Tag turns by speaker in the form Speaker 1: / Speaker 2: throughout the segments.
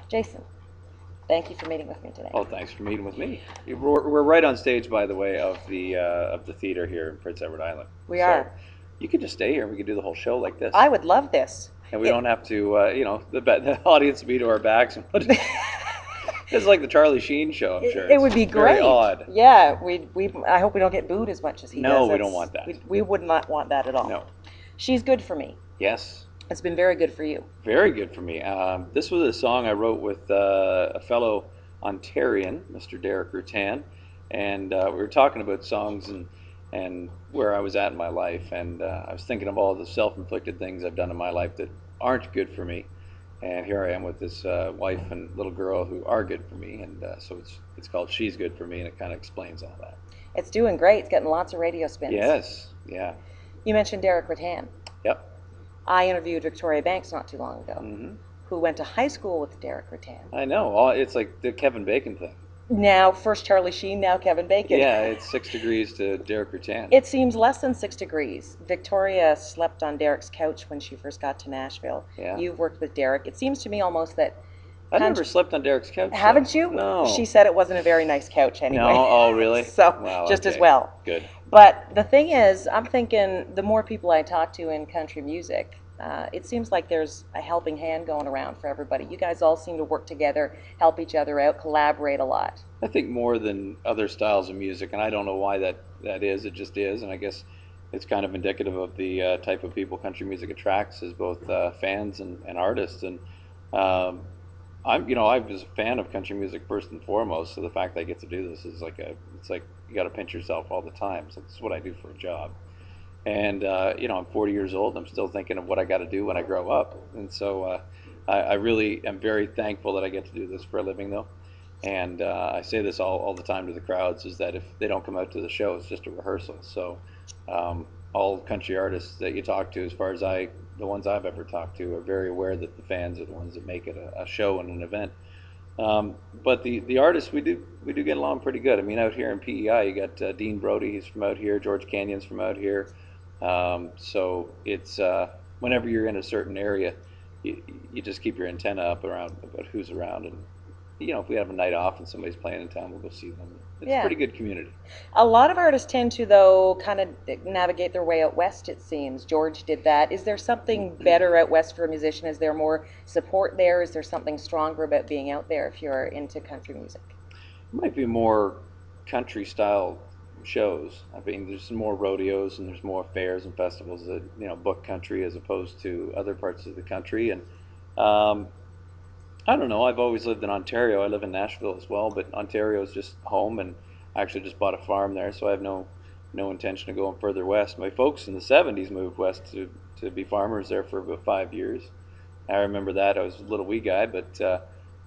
Speaker 1: Jason, thank you for meeting with me today.
Speaker 2: Oh, thanks for meeting with me. We're right on stage, by the way, of the theater here in Prince Edward Island.
Speaker 1: We are.
Speaker 2: You could just stay here and we could do the whole show like this.
Speaker 1: I would love this.
Speaker 2: And we don't have to, the audience would be to our backs. It's like the Charlie Sheen show, I'm sure.
Speaker 1: It would be great.
Speaker 2: Very odd.
Speaker 1: Yeah, I hope we don't get booed as much as he does.
Speaker 2: No, we don't want that.
Speaker 1: We would not want that at all.
Speaker 2: No.
Speaker 1: She's good for me.
Speaker 2: Yes.
Speaker 1: It's been very good for you.
Speaker 2: Very good for me. This was a song I wrote with a fellow Ontarian, Mr. Derek Rutan, and we were talking about songs and where I was at in my life, and I was thinking of all the self-inflicted things I've done in my life that aren't good for me, and here I am with this wife and little girl who are good for me, and so it's called She's Good for Me, and it kind of explains all that.
Speaker 1: It's doing great. It's getting lots of radio spins.
Speaker 2: Yes, yeah.
Speaker 1: You mentioned Derek Rutan.
Speaker 2: Yep.
Speaker 1: I interviewed Victoria Banks not too long ago, who went to high school with Derek Rutan.
Speaker 2: I know. It's like the Kevin Bacon thing.
Speaker 1: Now, first Charlie Sheen, now Kevin Bacon.
Speaker 2: Yeah, it's 6 degrees to Derek Rutan.
Speaker 1: It seems less than 6 degrees. Victoria slept on Derek's couch when she first got to Nashville.
Speaker 2: Yeah.
Speaker 1: You've worked with Derek. It seems to me almost that...
Speaker 2: I've never slept on Derek's couch.
Speaker 1: Haven't you?
Speaker 2: No.
Speaker 1: She said it wasn't a very nice couch anyway.
Speaker 2: No? Oh, really?
Speaker 1: So,
Speaker 2: well,
Speaker 1: just
Speaker 2: okay.
Speaker 1: as well.
Speaker 2: Good.
Speaker 1: But the thing is, I'm thinking the more people I talk to in country music, it seems like there's a helping hand going around for everybody. You guys all seem to work together, help each other out, collaborate a lot.
Speaker 2: I think more than other styles of music, and I don't know why that is. It just is, and I guess it's kind of indicative of the type of people country music attracts, as both fans and artists. And I was a fan of country music first and foremost. So the fact that I get to do this is it's like you got to pinch yourself all the time. So it's what I do for a job. And I'm 40 years old. And I'm still thinking of what I got to do when I grow up. And so I really am very thankful that I get to do this for a living, though. And I say this all the time to the crowds, is that if they don't come out to the show, it's just a rehearsal. So all country artists that you talk to, as far as the ones I've ever talked to, are very aware that the fans are the ones that make it a show and an event. But the artists, we do get along pretty good. I mean, out here in PEI, you got Dean Brody, he's from out here. George Canyon's from out here. So it's whenever you're in a certain area, you just keep your antenna up around about who's around, and if we have a night off and somebody's playing in town, we'll go see them. It's a pretty good community.
Speaker 1: A lot of artists tend to, though, kind of navigate their way out west, it seems. George did that. Is there something better out west for a musician? Is there more support there? Is there something stronger about being out there if you're into country music?
Speaker 2: It might be more country style shows. I mean, there's some more rodeos and there's more fairs and festivals that book country as opposed to other parts of the country. And I don't know. I've always lived in Ontario. I live in Nashville as well, but Ontario is just home, and I actually just bought a farm there, so I have no intention of going further west. My folks in the 70s moved west to be farmers there for about 5 years. I remember that. I was a little wee guy, but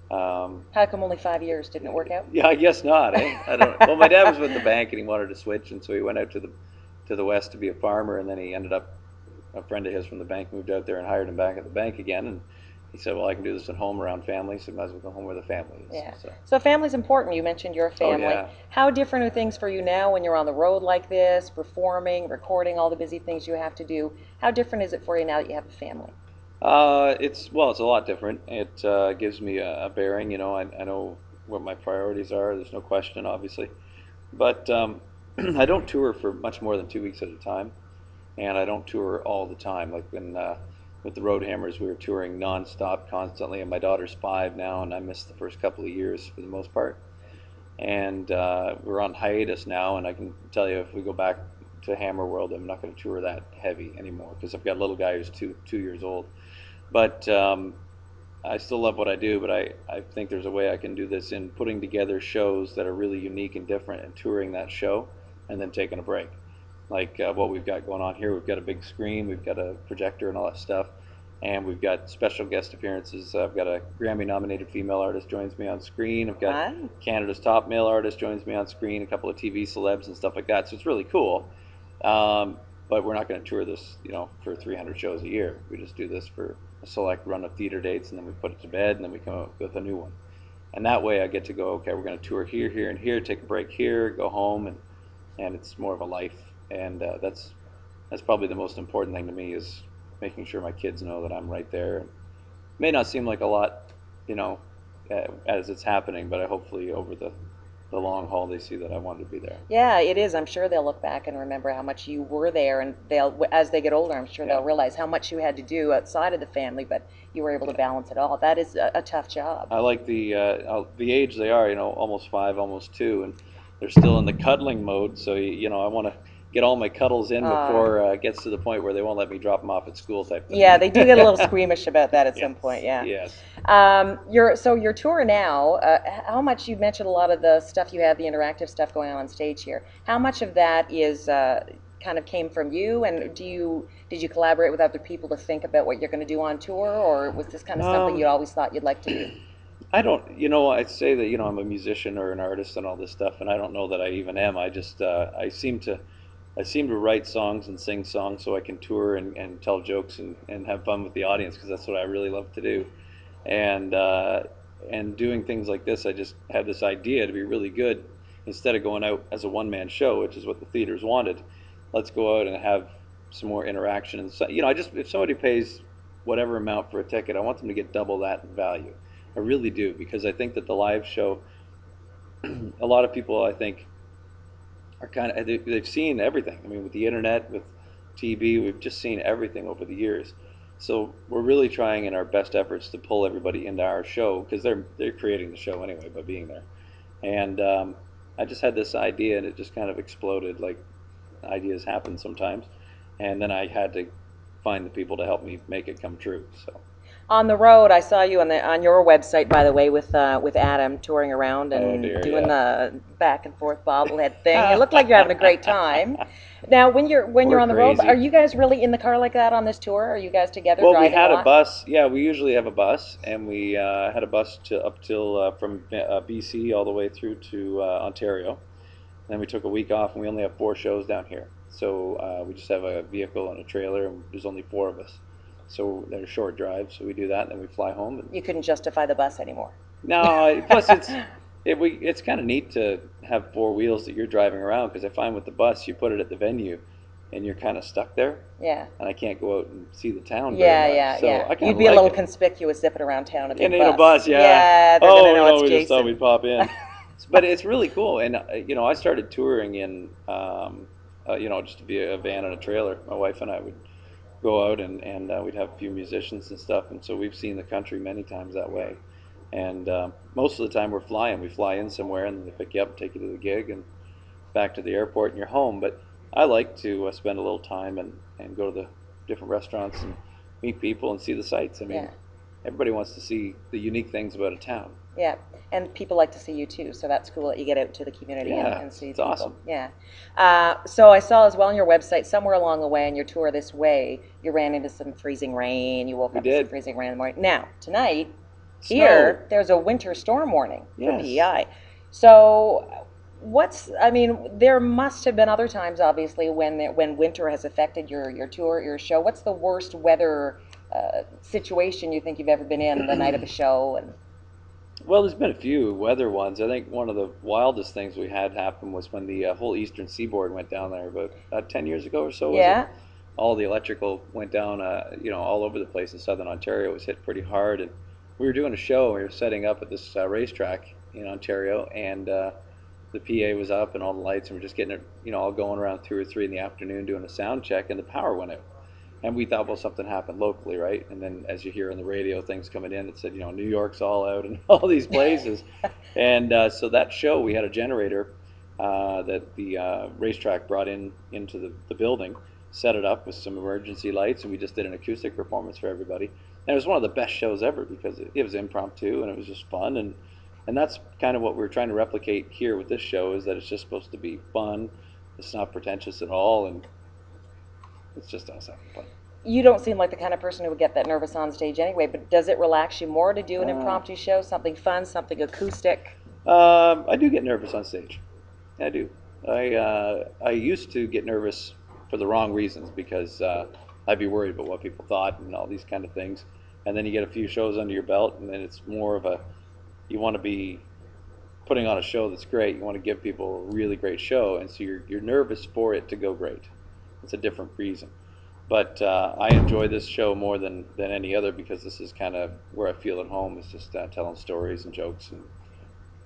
Speaker 1: how come only 5 years? Didn't it work out?
Speaker 2: Yeah, I guess not. I don't. Well, my dad was with the bank, and he wanted to switch, and so he went out to the west to be a farmer, and then he ended up, a friend of his from the bank moved out there and hired him back at the bank again, and he said, well, I can do this at home around family, so I might as well go home where the family is.
Speaker 1: Yeah. So family's important. You mentioned your family.
Speaker 2: Oh, yeah. How
Speaker 1: different are things for you now when you're on the road like this, performing, recording, all the busy things you have to do? How different is it for you now that you have a family?
Speaker 2: It's a lot different. It gives me a bearing. I know what my priorities are. There's no question, obviously. But I don't tour for much more than 2 weeks at a time, and I don't tour all the time. Like when with the Roadhammers, we were touring nonstop, constantly, and my daughter's 5 now, and I missed the first couple of years for the most part. And we're on hiatus now, and I can tell you, if we go back to Hammer World, I'm not going to tour that heavy anymore, because I've got a little guy who's two years old. But I still love what I do, but I think there's a way I can do this in putting together shows that are really unique and different, and touring that show and then taking a break. Like what we've got going on here. We've got a big screen, we've got a projector and all that stuff, and we've got special guest appearances. I've got a Grammy-nominated female artist joins me on screen. I've got Canada's top male artist joins me on screen, a couple of TV celebs and stuff like that, so it's really cool. But we're not going to tour this, for 300 shows a year. We just do this for a select run of theater dates, and then we put it to bed, and then we come up with a new one. And that way I get to go, okay, we're going to tour here, here, and here, take a break here, go home, and it's more of a life. And that's probably the most important thing to me, is making sure my kids know that I'm right there. It may not seem like a lot, as it's happening, but I hopefully over the long haul they see that I wanted to be there.
Speaker 1: Yeah, it is. I'm sure they'll look back and remember how much you were there, and they'll, as they get older, I'm sure
Speaker 2: Yeah.
Speaker 1: they'll realize how much you had to do outside of the family, but you were able to balance it all. That is a tough job.
Speaker 2: I like the age they are, almost 5, almost 2, and they're still in the cuddling mode. So I want to get all my cuddles in before it gets to the point where they won't let me drop them off at school type thing.
Speaker 1: Yeah, they do get a little squeamish about that at some point. Yeah.
Speaker 2: Yes.
Speaker 1: Your tour now. How much you mentioned a lot of the stuff you have, the interactive stuff going on stage here. How much of that is kind of came from you, and did you collaborate with other people to think about what you're going to do on tour, or was this kind of something you always thought you'd like to do?
Speaker 2: I don't, I'd say that, I'm a musician or an artist and all this stuff, and I don't know that I even am. I just, I seem to write songs and sing songs so I can tour and tell jokes and have fun with the audience, because that's what I really love to do. And doing things like this, I just had this idea to be really good. Instead of going out as a one-man show, which is what the theaters wanted, let's go out and have some more interaction. And so, if somebody pays whatever amount for a ticket, I want them to get double that in value. I really do, because I think that the live show, a lot of people, I think, are they've seen everything. I mean, with the internet, with TV, we've just seen everything over the years. So we're really trying in our best efforts to pull everybody into our show, because they're creating the show anyway by being there. And I just had this idea, and it just kind of exploded. Like, ideas happen sometimes, and then I had to find the people to help me make it come true. So.
Speaker 1: On the road, I saw you on your website, by the way, with Adam touring around and doing the back and forth bobblehead thing. It looked like you're having a great time. Now, when you're on the road, are you guys really in the car like that on this tour? Are you guys together?
Speaker 2: Well,
Speaker 1: driving
Speaker 2: we had
Speaker 1: a lot?
Speaker 2: a bus. Yeah, we usually have a bus, and we had a bus up till from BC all the way through to Ontario. Then we took a week off, and we only have 4 shows down here. So we just have a vehicle and a trailer, and there's only 4 of us. So they're short drives, so we do that, and then we fly home. And
Speaker 1: you couldn't justify the bus anymore.
Speaker 2: No, plus it's kind of neat to have 4 wheels that you're driving around, because I find with the bus, you put it at the venue, and you're kind of stuck there.
Speaker 1: Yeah.
Speaker 2: And I can't go out and see the town very much. So
Speaker 1: You'd be a little conspicuous zipping around town in
Speaker 2: a bus, yeah.
Speaker 1: Yeah, they're gonna know it's
Speaker 2: we
Speaker 1: Jason.
Speaker 2: just thought we'd pop in. But it's really cool, and I started touring in, just to be a van and a trailer. My wife and I would go out and we'd have a few musicians and stuff, and so we've seen the country many times that way. And most of the time we're flying. We fly in somewhere, and then they pick you up and take you to the gig and back to the airport, and you're home. But I like to spend a little time and go to the different restaurants and meet people and see the sights. I mean, everybody wants to see the unique things about a town.
Speaker 1: Yeah, and people like to see you too, so that's cool that you get out to the community and see people.
Speaker 2: It's awesome.
Speaker 1: Yeah. So I saw as well on your website, somewhere along the way on your tour this way, you ran into some freezing rain. You woke up to some freezing rain in the morning. Now, tonight, here, there's a winter storm warning from PEI. So there must have been other times, obviously, when winter has affected your tour, your show. What's the worst weather situation you think you've ever been in the night of a show?
Speaker 2: Well, there's been a few weather ones. I think one of the wildest things we had happen was when the whole eastern seaboard went down there about 10 years ago or so.
Speaker 1: Yeah.
Speaker 2: All the electrical went down, all over the place in southern Ontario. It was hit pretty hard. And we were doing a show. We were setting up at this racetrack in Ontario, and the PA was up and all the lights, and we're just getting it, all going around 2 or 3 in the afternoon doing a sound check, and the power went out. And we thought, well, something happened locally, right? And then as you hear on the radio, things coming in that said, New York's all out and all these places. And so that show, we had a generator that the racetrack brought into the building, set it up with some emergency lights, and we just did an acoustic performance for everybody. And it was one of the best shows ever, because it was impromptu and it was just fun. And that's kind of what we're trying to replicate here with this show, is that it's just supposed to be fun. It's not pretentious at all, and it's just us having fun.
Speaker 1: You don't seem like the kind of person who would get that nervous on stage anyway, but does it relax you more to do an impromptu show, something fun, something acoustic?
Speaker 2: I do get nervous on stage. I do. I used to get nervous for the wrong reasons, because I'd be worried about what people thought and all these kind of things. And then you get a few shows under your belt, and then it's more of you want to be putting on a show that's great. You want to give people a really great show, and so you're nervous for it to go great. It's a different reason. But I enjoy this show more than any other because this is kind of where I feel at home. It's just telling stories and jokes and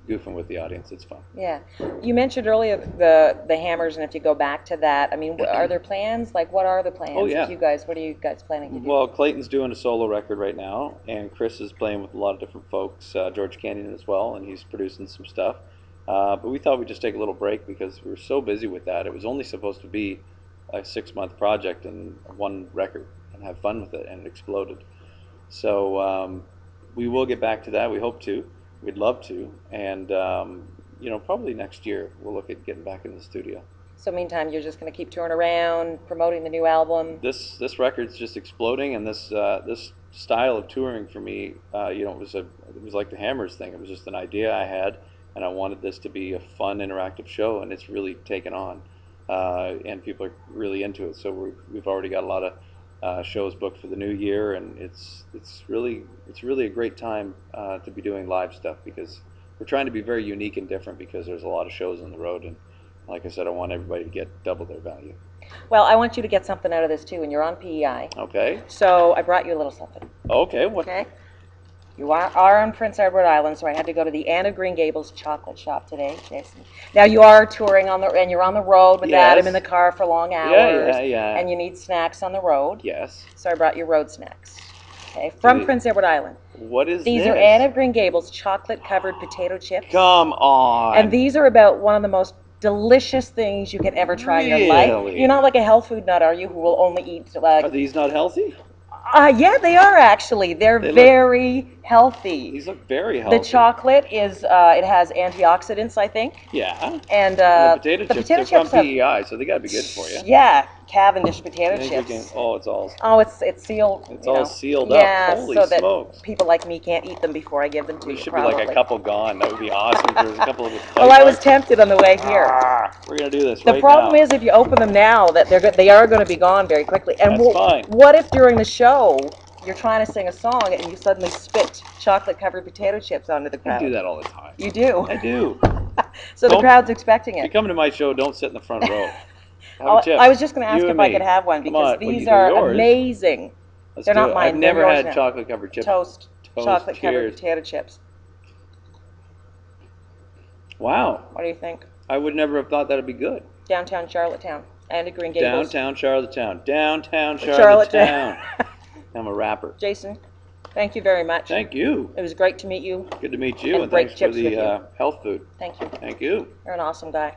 Speaker 2: goofing with the audience. It's fun.
Speaker 1: Yeah. You mentioned earlier the Hammers, and if you go back to that, I mean, are there plans? Like, what are the plans?
Speaker 2: Oh, yeah.
Speaker 1: What are you guys planning to do?
Speaker 2: Well, Clayton's doing a solo record right now, and Chris is playing with a lot of different folks, George Canyon as well, and he's producing some stuff. But we thought we'd just take a little break because we were so busy with that. It was only supposed to be a 6-month project and one record and have fun with it, and it exploded. So we will get back to that. We hope to. We'd love to. And, you know, probably next year we'll look at getting back in the studio.
Speaker 1: So meantime, you're just going to keep touring around, promoting the new album?
Speaker 2: This record's just exploding, and this style of touring for me, you know, it was like the Hammers thing. It was just an idea I had, and I wanted this to be a fun, interactive show, and it's really taken on. And people are really into it. So we've already got a lot of shows booked for the new year, and it's really a great time to be doing live stuff because we're trying to be very unique and different because there's a lot of shows on the road, and like I said, I want everybody to get double their value.
Speaker 1: Well, I want you to get something out of this too, and you're on PEI.
Speaker 2: Okay.
Speaker 1: So I brought you a little something.
Speaker 2: Okay. What?
Speaker 1: Okay. You are on Prince Edward Island, so I had to go to the Anne of Green Gables chocolate shop today, Jason. Now you are touring and you're on the road with
Speaker 2: Yes.
Speaker 1: Adam in the car for long hours.
Speaker 2: Yeah.
Speaker 1: And you need snacks on the road.
Speaker 2: Yes.
Speaker 1: So I brought you road snacks. Okay, from Prince Edward Island.
Speaker 2: What is
Speaker 1: These
Speaker 2: this?
Speaker 1: are Anne of Green Gables chocolate-covered potato chips.
Speaker 2: Come on.
Speaker 1: And these are about one of the most delicious things you could ever try in your life.
Speaker 2: Really?
Speaker 1: You're not like a health food nut, are you, who will only eat like...
Speaker 2: Are these not healthy?
Speaker 1: Yeah, they are actually. They're very healthy.
Speaker 2: These look very healthy.
Speaker 1: The chocolate is, it has antioxidants, I think.
Speaker 2: Yeah.
Speaker 1: And
Speaker 2: the potato chips, they're from
Speaker 1: have,
Speaker 2: PEI, so they got to be good for you.
Speaker 1: Yeah, Cavendish potato
Speaker 2: I think
Speaker 1: chips.
Speaker 2: we can, oh, it's all.
Speaker 1: Oh, it's sealed.
Speaker 2: It's all sealed
Speaker 1: yeah,
Speaker 2: up. Holy
Speaker 1: so that
Speaker 2: smokes.
Speaker 1: people like me can't eat them before I give them to
Speaker 2: There
Speaker 1: you.
Speaker 2: should be like a couple gone. That would be awesome. If there was a couple of.
Speaker 1: Well, I was tempted on the way here.
Speaker 2: We're gonna do this.
Speaker 1: The
Speaker 2: right
Speaker 1: problem
Speaker 2: now.
Speaker 1: is if you open them now, that they are going to be gone very quickly. And
Speaker 2: That's fine.
Speaker 1: What if during the show you're trying to sing a song and you suddenly spit chocolate-covered potato chips onto the crowd?
Speaker 2: I do that all the time.
Speaker 1: You do?
Speaker 2: I do.
Speaker 1: So the crowd's expecting
Speaker 2: If you
Speaker 1: it.
Speaker 2: come to my show, don't sit in the front row. Have
Speaker 1: Oh,
Speaker 2: a chip.
Speaker 1: I was just going to ask
Speaker 2: You
Speaker 1: if
Speaker 2: and
Speaker 1: I
Speaker 2: me.
Speaker 1: could have one
Speaker 2: Come
Speaker 1: because
Speaker 2: on. Well, you
Speaker 1: these
Speaker 2: do
Speaker 1: are
Speaker 2: yours.
Speaker 1: amazing.
Speaker 2: Let's
Speaker 1: They're
Speaker 2: do
Speaker 1: not
Speaker 2: it.
Speaker 1: mine.
Speaker 2: I've
Speaker 1: They're
Speaker 2: never
Speaker 1: yours
Speaker 2: had
Speaker 1: now.
Speaker 2: chocolate-covered chips.
Speaker 1: Toast chocolate-covered
Speaker 2: Cheers.
Speaker 1: potato chips.
Speaker 2: Wow.
Speaker 1: What do you think?
Speaker 2: I would never have thought that'd be good.
Speaker 1: Downtown Charlottetown and Green Gables.
Speaker 2: Downtown Charlottetown. Downtown
Speaker 1: Charlottetown.
Speaker 2: Charlottetown. I'm a rapper.
Speaker 1: Jason, thank you very much.
Speaker 2: Thank you.
Speaker 1: It was great to meet you.
Speaker 2: Good to meet you,
Speaker 1: And
Speaker 2: and
Speaker 1: break
Speaker 2: thanks for
Speaker 1: chips with
Speaker 2: the
Speaker 1: you.
Speaker 2: health food.
Speaker 1: Thank you.
Speaker 2: Thank you.
Speaker 1: You're an awesome guy.